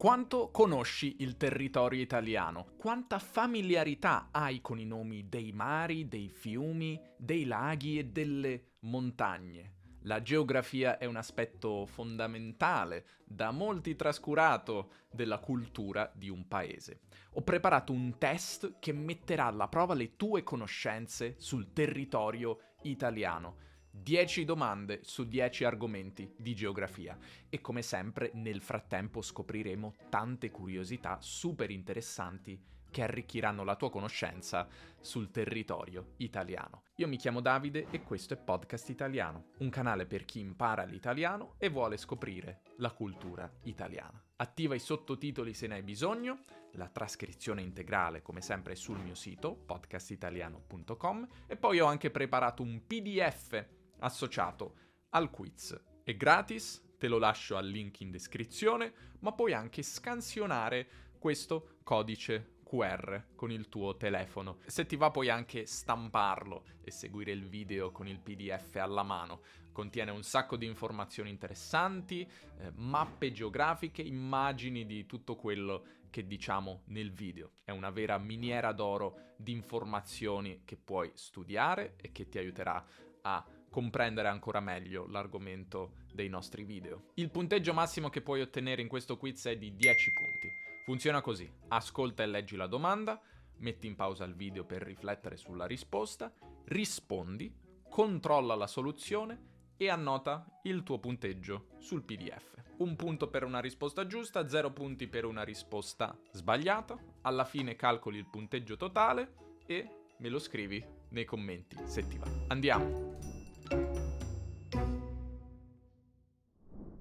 Quanto conosci il territorio italiano? Quanta familiarità hai con i nomi dei mari, dei fiumi, dei laghi e delle montagne? La geografia è un aspetto fondamentale, da molti trascurato, della cultura di un paese. Ho preparato un test che metterà alla prova le tue conoscenze sul territorio italiano. 10 domande su 10 argomenti di geografia e come sempre nel frattempo scopriremo tante curiosità super interessanti che arricchiranno la tua conoscenza sul territorio italiano. Io mi chiamo Davide e questo è Podcast Italiano, un canale per chi impara l'italiano e vuole scoprire la cultura italiana. Attiva i sottotitoli se ne hai bisogno, la trascrizione integrale come sempre è sul mio sito podcastitaliano.com e poi ho anche preparato un PDF associato al quiz. È gratis, te lo lascio al link in descrizione, ma puoi anche scansionare questo codice QR con il tuo telefono. Se ti va puoi anche stamparlo e seguire il video con il PDF alla mano. Contiene un sacco di informazioni interessanti, mappe geografiche, immagini di tutto quello che diciamo nel video. È una vera miniera d'oro di informazioni che puoi studiare e che ti aiuterà a comprendere ancora meglio l'argomento dei nostri video. Il punteggio massimo che puoi ottenere in questo quiz è di 10 punti. Funziona così: ascolta e leggi la domanda, metti in pausa il video per riflettere sulla risposta, rispondi, controlla la soluzione e annota il tuo punteggio sul PDF. 1 punto per una risposta giusta, 0 punti per una risposta sbagliata. Alla fine calcoli il punteggio totale e me lo scrivi nei commenti se ti va. Andiamo!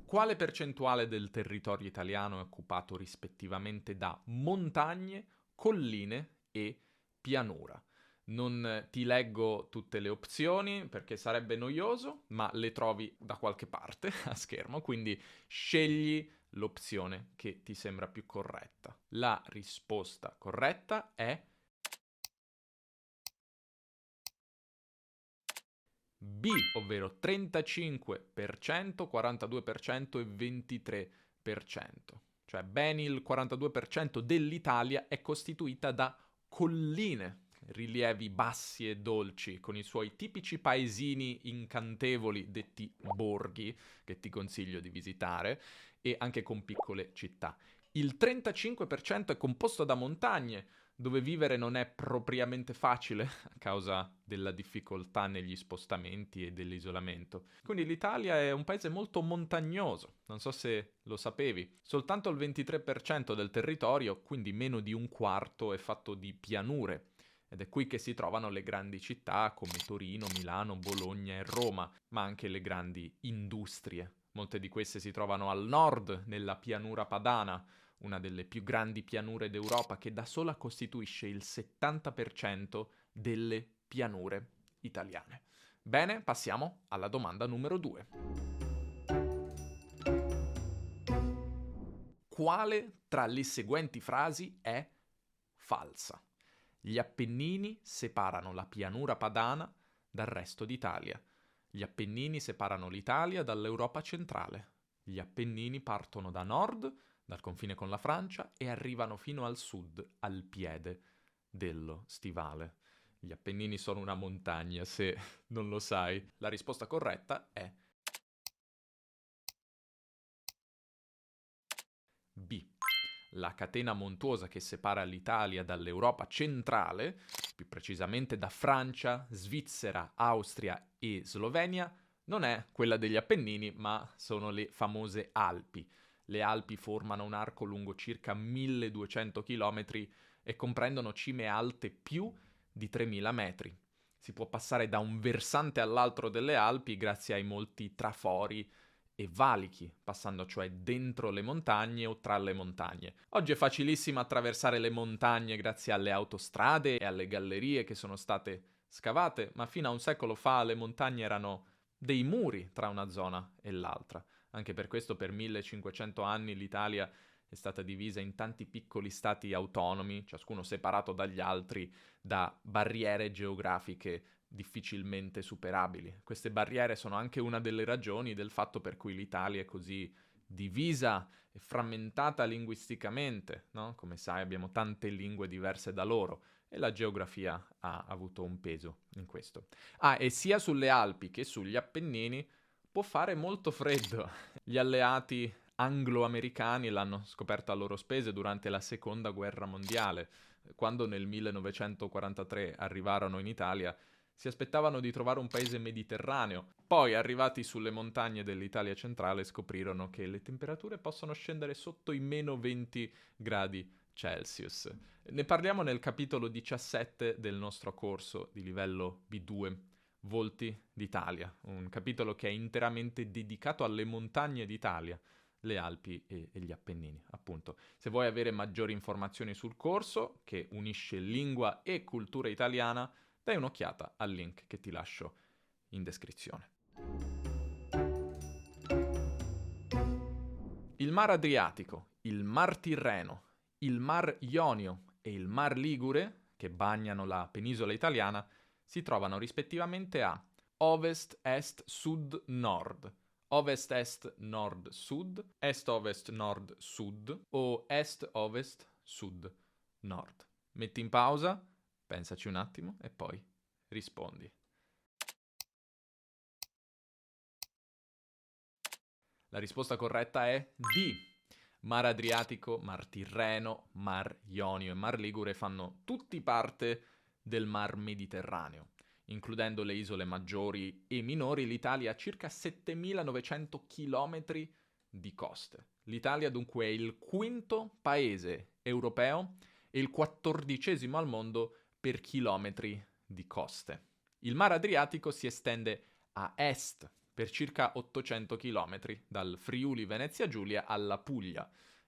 Quale percentuale del territorio italiano è occupato rispettivamente da montagne, colline e pianura? Non ti leggo tutte le opzioni perché sarebbe noioso, ma le trovi da qualche parte a schermo, quindi scegli l'opzione che ti sembra più corretta. La risposta corretta è B, ovvero 35%, 42% e 23%. Cioè ben il 42% dell'Italia è costituita da colline, rilievi bassi e dolci, con i suoi tipici paesini incantevoli detti borghi, che ti consiglio di visitare, e anche con piccole città. Il 35% è composto da montagne, dove vivere non è propriamente facile a causa della difficoltà negli spostamenti e dell'isolamento. Quindi l'Italia è un paese molto montagnoso, non so se lo sapevi. Soltanto il 23% del territorio, quindi meno di un quarto, è fatto di pianure. Ed è qui che si trovano le grandi città come Torino, Milano, Bologna e Roma, ma anche le grandi industrie. Molte di queste si trovano al nord, nella pianura padana, una delle più grandi pianure d'Europa che da sola costituisce il 70% delle pianure italiane. Bene, passiamo alla domanda numero 2. Quale tra le seguenti frasi è falsa? Gli Appennini separano la pianura padana dal resto d'Italia. Gli Appennini separano l'Italia dall'Europa centrale. Gli Appennini partono da nord, dal confine con la Francia, e arrivano fino al sud, al piede dello stivale. Gli Appennini sono una montagna, se non lo sai. La risposta corretta è B. La catena montuosa che separa l'Italia dall'Europa centrale, più precisamente da Francia, Svizzera, Austria e Slovenia, non è quella degli Appennini, ma sono le famose Alpi. Le Alpi formano un arco lungo circa 1200 km e comprendono cime alte più di 3000 metri. Si può passare da un versante all'altro delle Alpi grazie ai molti trafori e valichi, passando cioè dentro le montagne o tra le montagne. Oggi è facilissimo attraversare le montagne grazie alle autostrade e alle gallerie che sono state scavate, ma fino a un secolo fa le montagne erano dei muri tra una zona e l'altra. Anche per questo per 1500 anni l'Italia è stata divisa in tanti piccoli stati autonomi, ciascuno separato dagli altri da barriere geografiche difficilmente superabili. Queste barriere sono anche una delle ragioni del fatto per cui l'Italia è così divisa e frammentata linguisticamente, no? Come sai, abbiamo tante lingue diverse da loro e la geografia ha avuto un peso in questo. Ah, e sia sulle Alpi che sugli Appennini può fare molto freddo. Gli alleati anglo-americani l'hanno scoperto a loro spese durante la Seconda Guerra Mondiale. Quando nel 1943 arrivarono in Italia, si aspettavano di trovare un paese mediterraneo. Poi, arrivati sulle montagne dell'Italia centrale, scoprirono che le temperature possono scendere sotto i meno 20 gradi Celsius. Ne parliamo nel capitolo 17 del nostro corso di livello B2, Volti d'Italia, un capitolo che è interamente dedicato alle montagne d'Italia, le Alpi e gli Appennini, appunto. Se vuoi avere maggiori informazioni sul corso, che unisce lingua e cultura italiana, dai un'occhiata al link che ti lascio in descrizione. Il Mar Adriatico, il Mar Tirreno, il Mar Ionio e il Mar Ligure, che bagnano la penisola italiana, si trovano rispettivamente a ovest, est, sud, nord, ovest, est, nord, sud, est, ovest, nord, sud o est, ovest, sud, nord. Metti in pausa, pensaci un attimo e poi rispondi. La risposta corretta è D. Mar Adriatico, Mar Tirreno, Mar Ionio e Mar Ligure fanno tutti parte del Mar Mediterraneo. Includendo le isole maggiori e minori, l'Italia ha circa 7.900 km di coste. L'Italia dunque è il quinto paese europeo e il 14° al mondo per chilometri di coste. Il Mar Adriatico si estende a est per circa 800 km dal Friuli Venezia Giulia alla Puglia.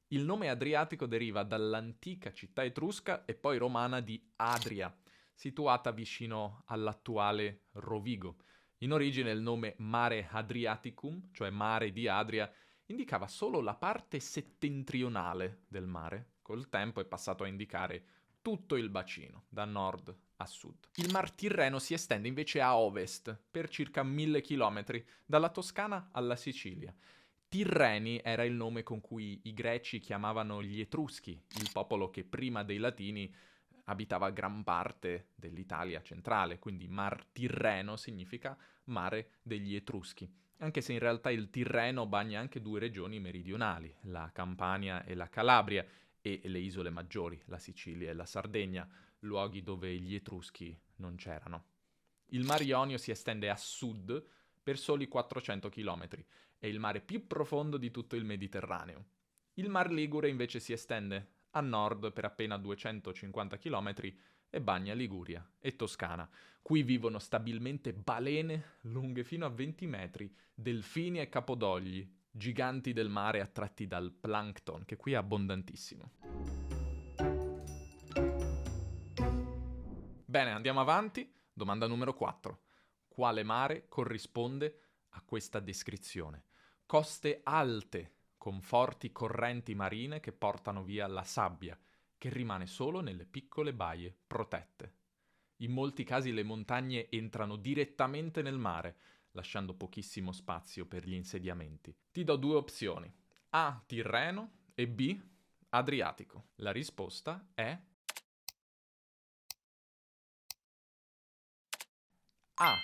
Il nome Adriatico deriva dall'antica città etrusca e poi romana di Adria, situata vicino all'attuale Rovigo. In origine il nome Mare Adriaticum, cioè mare di Adria, indicava solo la parte settentrionale del mare. Col tempo è passato a indicare tutto il bacino, da nord a sud. Il Mar Tirreno si estende invece a ovest, per circa 1000 km, dalla Toscana alla Sicilia. Tirreni era il nome con cui i greci chiamavano gli Etruschi, il popolo che prima dei Latini abitava gran parte dell'Italia centrale, quindi Mar Tirreno significa mare degli Etruschi, anche se in realtà il Tirreno bagna anche due regioni meridionali, la Campania e la Calabria, e le isole maggiori, la Sicilia e la Sardegna, luoghi dove gli Etruschi non c'erano. Il Mar Ionio si estende a sud per soli 400 km, è il mare più profondo di tutto il Mediterraneo. Il Mar Ligure invece si estende a nord per appena 250 km e bagna Liguria e Toscana. Qui vivono stabilmente balene lunghe fino a 20 metri, delfini e capodogli, giganti del mare attratti dal plankton, che qui è abbondantissimo. Bene, andiamo avanti. Domanda numero 4. Quale mare corrisponde a questa descrizione? Coste alte, con forti correnti marine che portano via la sabbia, che rimane solo nelle piccole baie protette. In molti casi le montagne entrano direttamente nel mare, lasciando pochissimo spazio per gli insediamenti. Ti do due opzioni: A. Tirreno e B. Adriatico. La risposta è A.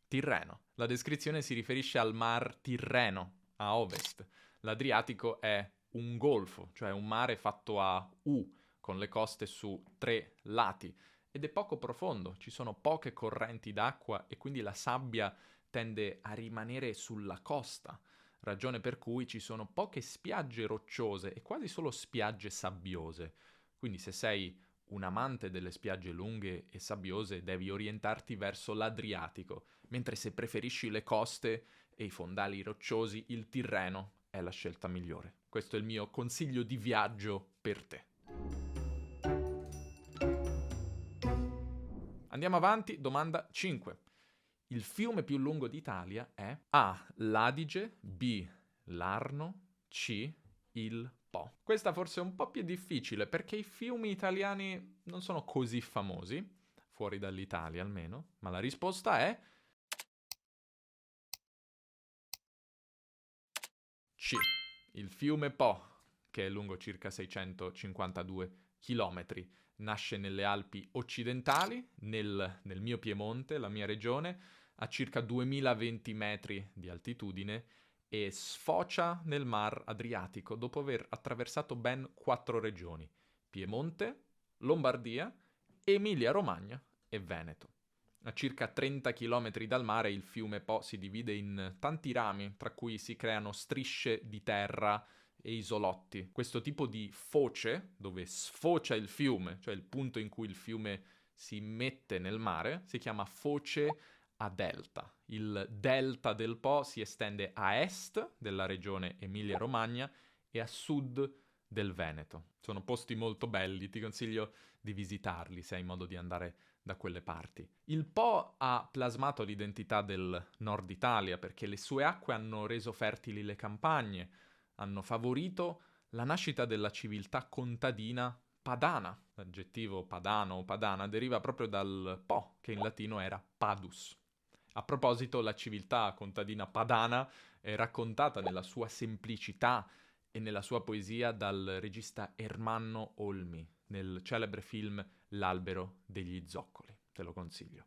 Tirreno. La descrizione si riferisce al Mar Tirreno, a ovest. L'Adriatico è un golfo, cioè un mare fatto a U, con le coste su 3 lati, ed è poco profondo, ci sono poche correnti d'acqua e quindi la sabbia tende a rimanere sulla costa, ragione per cui ci sono poche spiagge rocciose e quasi solo spiagge sabbiose. Quindi se sei un amante delle spiagge lunghe e sabbiose devi orientarti verso l'Adriatico, mentre se preferisci le coste e i fondali rocciosi, il Tirreno è la scelta migliore. Questo è il mio consiglio di viaggio per te. Andiamo avanti, domanda 5. Il fiume più lungo d'Italia è A. l'Adige, B. l'Arno, C. il Po. Questa forse è un po' più difficile perché i fiumi italiani non sono così famosi, fuori dall'Italia almeno, ma la risposta è C. Il fiume Po, che è lungo circa 652 km, nasce nelle Alpi occidentali, nel mio Piemonte, la mia regione, a circa 2020 metri di altitudine e sfocia nel Mar Adriatico dopo aver attraversato ben 4 regioni: Piemonte, Lombardia, Emilia-Romagna e Veneto. A circa 30 km dal mare il fiume Po si divide in tanti rami, tra cui si creano strisce di terra e isolotti. Questo tipo di foce, dove sfocia il fiume, cioè il punto in cui il fiume si mette nel mare, si chiama foce a delta. Il delta del Po si estende a est della regione Emilia-Romagna e a sud del Veneto. Sono posti molto belli, ti consiglio di visitarli se hai modo di andare da quelle parti. Il Po ha plasmato l'identità del nord Italia perché le sue acque hanno reso fertili le campagne, hanno favorito la nascita della civiltà contadina padana. L'aggettivo padano o padana deriva proprio dal Po, che in latino era padus. A proposito, la civiltà contadina padana è raccontata nella sua semplicità e nella sua poesia dal regista Ermanno Olmi, nel celebre film L'albero degli zoccoli. Te lo consiglio.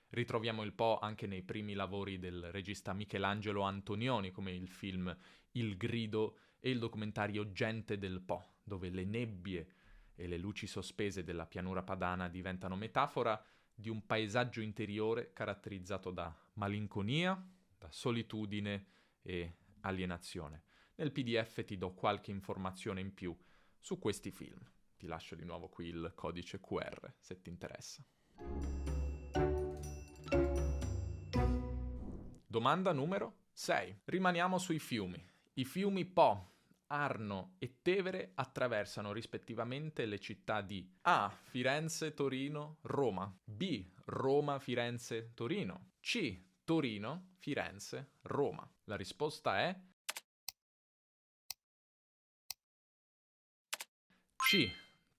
Ritroviamo il Po anche nei primi lavori del regista Michelangelo Antonioni, come il film Il grido e il documentario Gente del Po, dove le nebbie e le luci sospese della pianura padana diventano metafora di un paesaggio interiore caratterizzato da malinconia, da solitudine e alienazione. Nel PDF ti do qualche informazione in più su questi film. Ti lascio di nuovo qui il codice QR se ti interessa. Domanda numero 6. Rimaniamo sui fiumi. I fiumi Po, Arno e Tevere attraversano rispettivamente le città di A. Firenze, Torino, Roma, B. Roma, Firenze, Torino, C. Torino, Firenze, Roma. La risposta è C.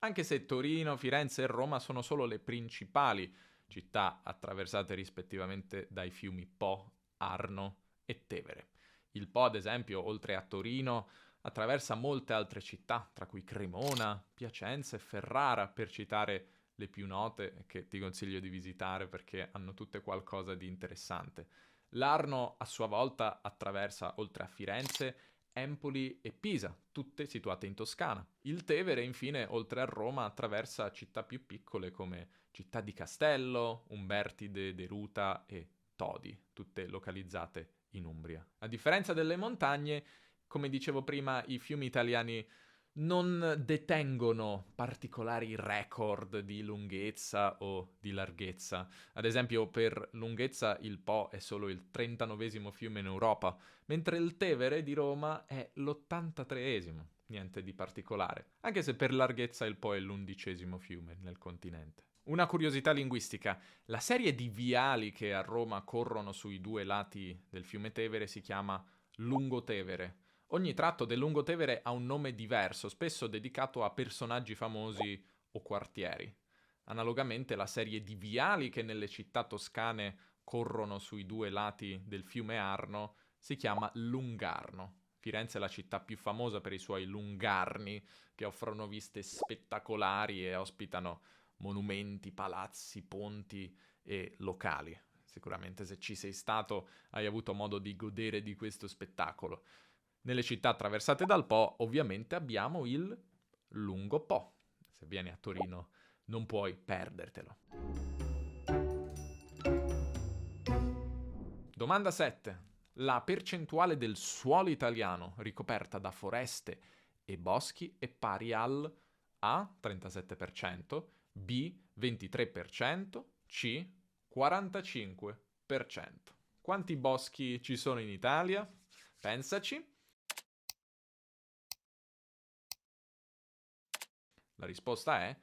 Anche se Torino, Firenze e Roma sono solo le principali città attraversate rispettivamente dai fiumi Po, Arno e Tevere. Il Po, ad esempio, oltre a Torino, attraversa molte altre città, tra cui Cremona, Piacenza e Ferrara, per citare le più note che ti consiglio di visitare perché hanno tutte qualcosa di interessante. L'Arno, a sua volta, attraversa, oltre a Firenze, Empoli e Pisa, tutte situate in Toscana. Il Tevere, infine, oltre a Roma, attraversa città più piccole come Città di Castello, Umbertide, Deruta e Todi, tutte localizzate in Umbria. A differenza delle montagne, come dicevo prima, i fiumi italiani non detengono particolari record di lunghezza o di larghezza. Ad esempio, per lunghezza il Po è solo il 39esimo fiume in Europa, mentre il Tevere di Roma è l'83esimo. Niente di particolare, anche se per larghezza il Po è l'11esimo fiume nel continente. Una curiosità linguistica: la serie di viali che a Roma corrono sui due lati del fiume Tevere si chiama Lungotevere. Ogni tratto del Lungotevere ha un nome diverso, spesso dedicato a personaggi famosi o quartieri. Analogamente, la serie di viali che nelle città toscane corrono sui due lati del fiume Arno si chiama Lungarno. Firenze è la città più famosa per i suoi lungarni, che offrono viste spettacolari e ospitano monumenti, palazzi, ponti e locali. Sicuramente se ci sei stato hai avuto modo di godere di questo spettacolo. Nelle città attraversate dal Po, ovviamente, abbiamo il Lungo Po. Se vieni a Torino non puoi perdertelo. Domanda 7. La percentuale del suolo italiano ricoperta da foreste e boschi è pari al A. 37%, B. 23%, C. 45%. Quanti boschi ci sono in Italia? Pensaci. La risposta è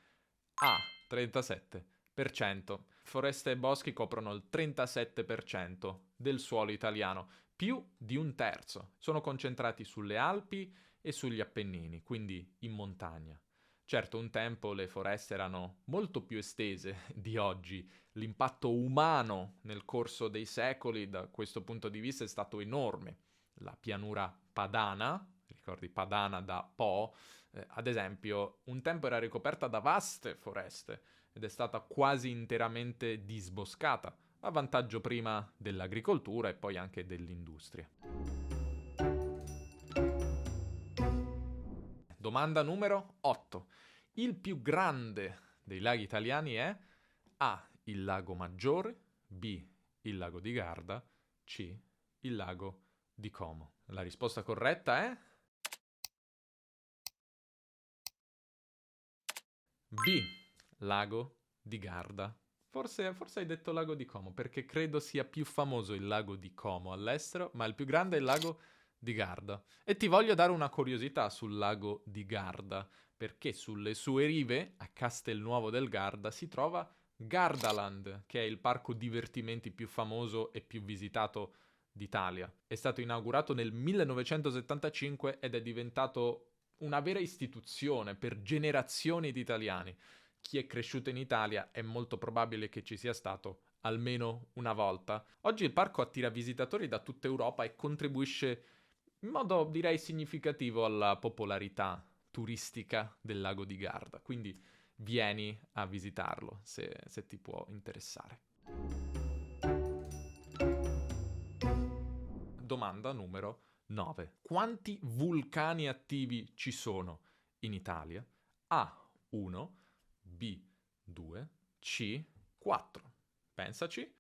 A, 37%. Foreste e boschi coprono il 37% del suolo italiano, più di un terzo. Sono concentrati sulle Alpi e sugli Appennini, quindi in montagna. Certo, un tempo le foreste erano molto più estese di oggi. L'impatto umano nel corso dei secoli, da questo punto di vista, è stato enorme. La pianura padana, ricordi Padana da Po, ad esempio, un tempo era ricoperta da vaste foreste ed è stata quasi interamente disboscata, a vantaggio prima dell'agricoltura e poi anche dell'industria. Domanda numero 8. Il più grande dei laghi italiani è A. Il lago Maggiore, B. Il lago di Garda, C. Il lago di Como. La risposta corretta è B. Lago di Garda. Forse hai detto lago di Como, perché credo sia più famoso il lago di Como all'estero, ma il più grande è il lago di Garda. E ti voglio dare una curiosità sul lago di Garda, perché sulle sue rive, a Castelnuovo del Garda, si trova Gardaland, che è il parco divertimenti più famoso e più visitato d'Italia. È stato inaugurato nel 1975 ed è diventato una vera istituzione per generazioni di italiani. Chi è cresciuto in Italia è molto probabile che ci sia stato almeno una volta. Oggi il parco attira visitatori da tutta Europa e contribuisce in modo direi significativo alla popolarità turistica del lago di Garda, quindi vieni a visitarlo se ti può interessare. Domanda numero 9. Quanti vulcani attivi ci sono in Italia? A. 1, B. 2, C. 4. Pensaci.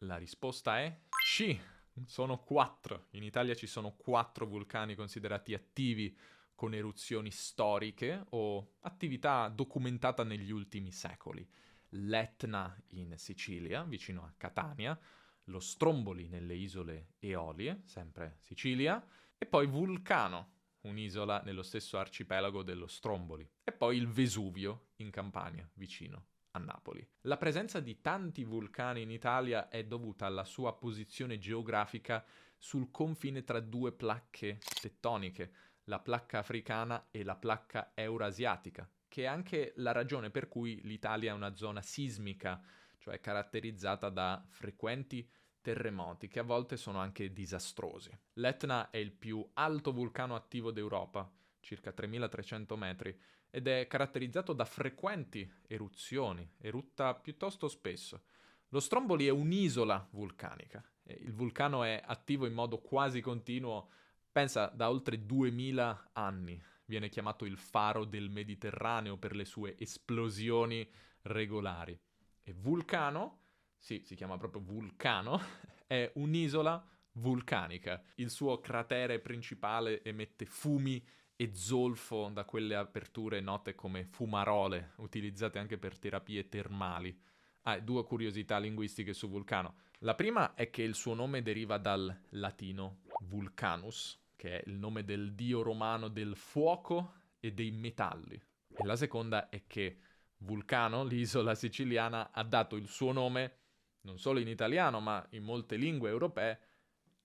La risposta è C. Sono 4. In Italia ci sono 4 vulcani considerati attivi con eruzioni storiche o attività documentata negli ultimi secoli. L'Etna in Sicilia, vicino a Catania, lo Stromboli nelle isole Eolie, sempre Sicilia, e poi Vulcano, un'isola nello stesso arcipelago dello Stromboli, e poi il Vesuvio in Campania, vicino a Napoli. La presenza di tanti vulcani in Italia è dovuta alla sua posizione geografica sul confine tra due placche tettoniche, la placca africana e la placca eurasiatica, che è anche la ragione per cui l'Italia è una zona sismica, cioè caratterizzata da frequenti terremoti che a volte sono anche disastrosi. L'Etna è il più alto vulcano attivo d'Europa, circa 3300 metri, ed è caratterizzato da frequenti eruzioni, erutta piuttosto spesso. Lo Stromboli è un'isola vulcanica. Il vulcano è attivo in modo quasi continuo, pensa, da oltre 2000 anni. Viene chiamato il faro del Mediterraneo per le sue esplosioni regolari. E Vulcano, sì, si chiama proprio Vulcano, è un'isola vulcanica. Il suo cratere principale emette fumi e zolfo da quelle aperture note come fumarole, utilizzate anche per terapie termali. Due curiosità linguistiche su Vulcano. La prima è che il suo nome deriva dal latino Vulcanus, che è il nome del dio romano del fuoco e dei metalli. E la seconda è che Vulcano, l'isola siciliana, ha dato il suo nome, non solo in italiano, ma in molte lingue europee,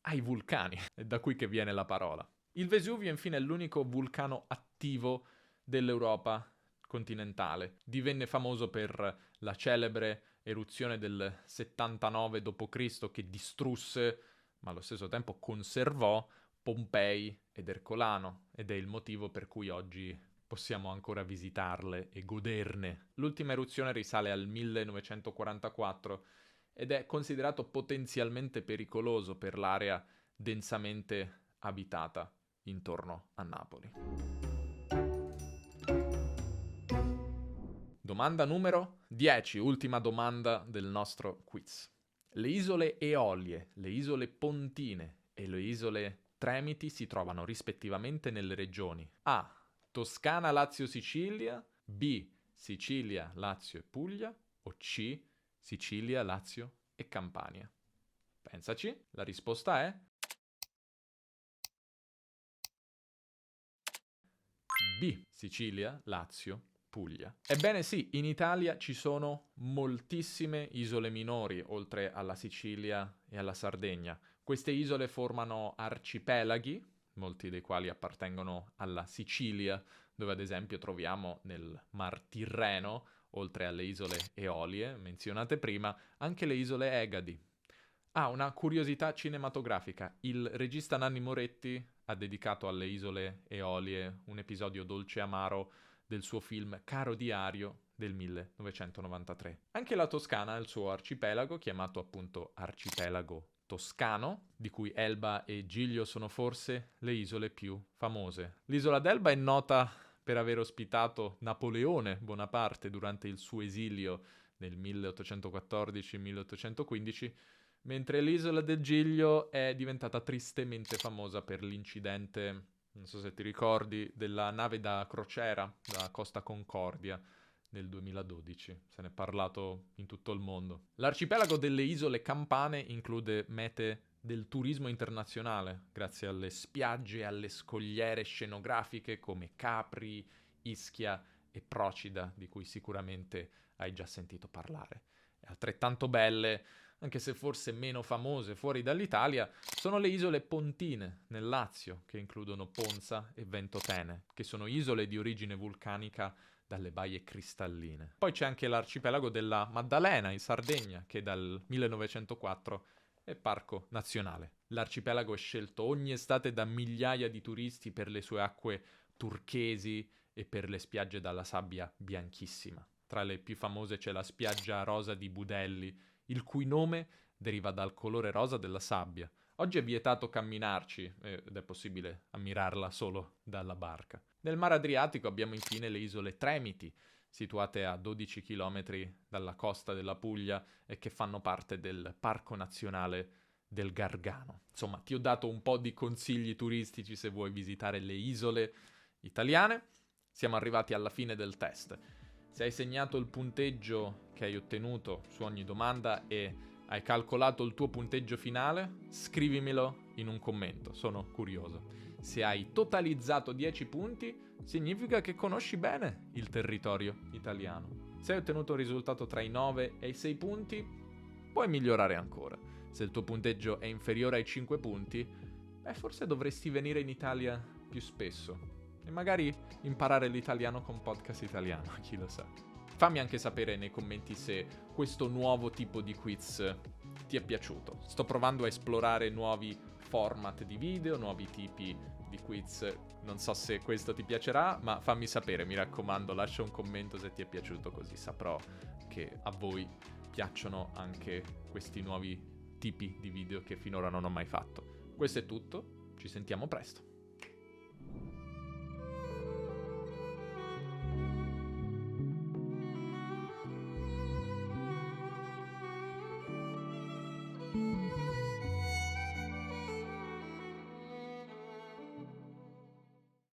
ai vulcani. È da qui che viene la parola. Il Vesuvio, infine, è l'unico vulcano attivo dell'Europa continentale. Divenne famoso per la celebre eruzione del 79 d.C. che distrusse, ma allo stesso tempo conservò, Pompei ed Ercolano, ed è il motivo per cui oggi possiamo ancora visitarle e goderne. L'ultima eruzione risale al 1944 ed è considerato potenzialmente pericoloso per l'area densamente abitata intorno a Napoli. Domanda numero 10, ultima domanda del nostro quiz. Le isole Eolie, le isole Pontine e le isole Tremiti si trovano rispettivamente nelle regioni A. Toscana, Lazio, Sicilia, B. Sicilia, Lazio e Puglia o C. Sicilia, Lazio e Campania. Pensaci, la risposta è B. Sicilia, Lazio, Puglia. Ebbene sì, in Italia ci sono moltissime isole minori, oltre alla Sicilia e alla Sardegna. Queste isole formano arcipelaghi, molti dei quali appartengono alla Sicilia, dove ad esempio troviamo nel Mar Tirreno, oltre alle isole Eolie menzionate prima, anche le isole Egadi. Ah, una curiosità cinematografica. Il regista Nanni Moretti ha dedicato alle isole Eolie un episodio dolce e amaro del suo film Caro Diario del 1993. Anche la Toscana ha il suo arcipelago, chiamato appunto Arcipelago Toscano, di cui Elba e Giglio sono forse le isole più famose. L'isola d'Elba è nota per aver ospitato Napoleone Bonaparte durante il suo esilio nel 1814-1815, mentre l'isola del Giglio è diventata tristemente famosa per l'incidente, non so se ti ricordi, della nave da crociera, da Costa Concordia, nel 2012. Se ne è parlato in tutto il mondo. L'arcipelago delle isole Campane include mete del turismo internazionale, grazie alle spiagge e alle scogliere scenografiche come Capri, Ischia e Procida, di cui sicuramente hai già sentito parlare. E altrettanto belle, anche se forse meno famose fuori dall'Italia, sono le isole Pontine, nel Lazio, che includono Ponza e Ventotene, che sono isole di origine vulcanica dalle baie cristalline. Poi c'è anche l'arcipelago della Maddalena, in Sardegna, che dal 1904 è parco nazionale. L'arcipelago è scelto ogni estate da migliaia di turisti per le sue acque turchesi e per le spiagge dalla sabbia bianchissima. Tra le più famose c'è la spiaggia rosa di Budelli, il cui nome deriva dal colore rosa della sabbia. Oggi è vietato camminarci ed è possibile ammirarla solo dalla barca. Nel Mar Adriatico abbiamo infine le isole Tremiti, situate a 12 km dalla costa della Puglia e che fanno parte del Parco Nazionale del Gargano. Insomma, ti ho dato un po' di consigli turistici se vuoi visitare le isole italiane. Siamo arrivati alla fine del test. Se hai segnato il punteggio che hai ottenuto su ogni domanda e hai calcolato il tuo punteggio finale, scrivimelo in un commento, sono curioso. Se hai totalizzato 10 punti, significa che conosci bene il territorio italiano. Se hai ottenuto un risultato tra i 9 e i 6 punti, puoi migliorare ancora. Se il tuo punteggio è inferiore ai 5 punti, forse dovresti venire in Italia più spesso. E magari imparare l'italiano con podcast italiano, chi lo sa. Fammi anche sapere nei commenti se questo nuovo tipo di quiz ti è piaciuto. Sto provando a esplorare nuovi format di video, nuovi tipi di quiz. Non so se questo ti piacerà, ma fammi sapere, mi raccomando, lascia un commento se ti è piaciuto, così saprò che a voi piacciono anche questi nuovi tipi di video che finora non ho mai fatto. Questo è tutto, ci sentiamo presto.